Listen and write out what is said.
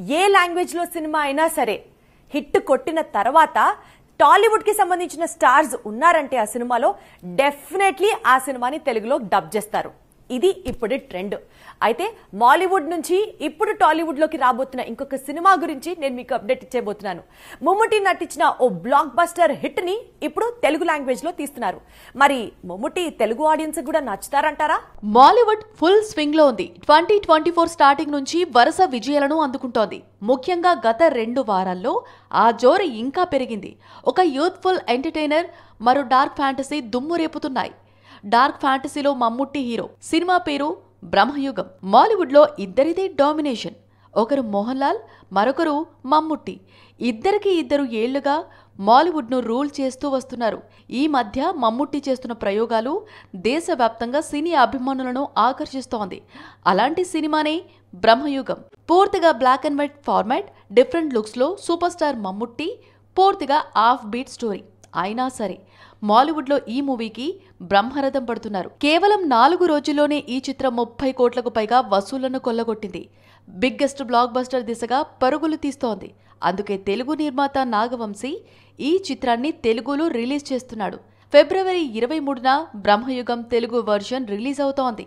ఏ language లో cinema అయినా సరే హిట్ కొట్టిన తర్వాత టాలీవుడ్ కి సంబంధించిన స్టార్స్ ఉన్నారంటే ఆ సినిమాలో డెఫినెట్లీ ఆ సినిమాని తెలుగులో డబ్ చేస్తారు. ఇది ఇప్పుడు ట్రెండ్. అయితే మాలీవుడ్ నుంచి ఇప్పుడు టాలీవుడ్ లోకి రాబోతున్న ఇంకొక సినిమా గురించి నేను మీకు అప్డేట్ ఇచ్చేబోతున్నాను. మమ్ముట్టి నటించిన ఓ బ్లాక్ బస్టర్ హిట్ ని ఇప్పుడు తెలుగు లాంగ్వేజ్ లో తీస్తున్నారు. మరి మమ్ముట్టి తెలుగు ఆడియన్స్ కూడా నచ్చుతారంటారా? మాలీవుడ్ ఫుల్ స్వింగ్ లో ఉంది. 2024 స్టార్టింగ్ నుంచి వరుస విజయాలను అందుకుంటోంది. ముఖ్యంగా గత 2 వారాల్లో ఆ జోరు ఇంకా పెరిగింది. ఒక యూత్ఫుల్ ఎంటర్టైనర్, మరో డార్క్ ఫ్యాంటసీ దుమ్ము రేపుతున్నాయి. డార్క్ ఫ్యాంటసీలో మమ్ముట్టి హీరో. సినిమా పేరు బ్రహ్మయుగం. మాలీవుడ్ లో ఇద్దరిదే డామినేషన్. ఒకరు మోహన్ లాల్, మరొకరు మమ్ముట్టి. ఇద్దరికి 2 ఏళ్లుగా మాలీవుడ్ ను రూల్ చేస్తూ వస్తున్నారు. ఈ మధ్య మమ్ముట్టి చేస్తున్న ప్రయోగాలు దేశవ్యాప్తంగా సినీ అభిమానులను ఆకర్షిస్తోంది. అలాంటి సినిమానే బ్రహ్మయుగం. పూర్తిగా black and white format, different looks లో సూపర్ స్టార్ మమ్ముట్టి, పూర్తిగా ఆఫ్ బీట్ స్టోరీ. అయినా సరే మాలీవుడ్ లో ఈ మూవీకి బ్రహ్మరథం పడుతున్నారు. కేవలం 4 రోజుల్లోనే ఈ చిత్రం 30 కోట్లకు పైగా వసూళ్లను కొల్లగొట్టింది. బిగ్గెస్ట్ బ్లాక్ బస్టర్ దిశగా పరుగులు తీస్తోంది. అందుకే తెలుగు నిర్మాత నాగవంశీ ఈ చిత్రాన్ని తెలుగులో రిలీజ్ చేస్తున్నాడు. ఫిబ్రవరి 23న బ్రహ్మయుగం తెలుగు వర్షన్ రిలీజ్ అవుతోంది.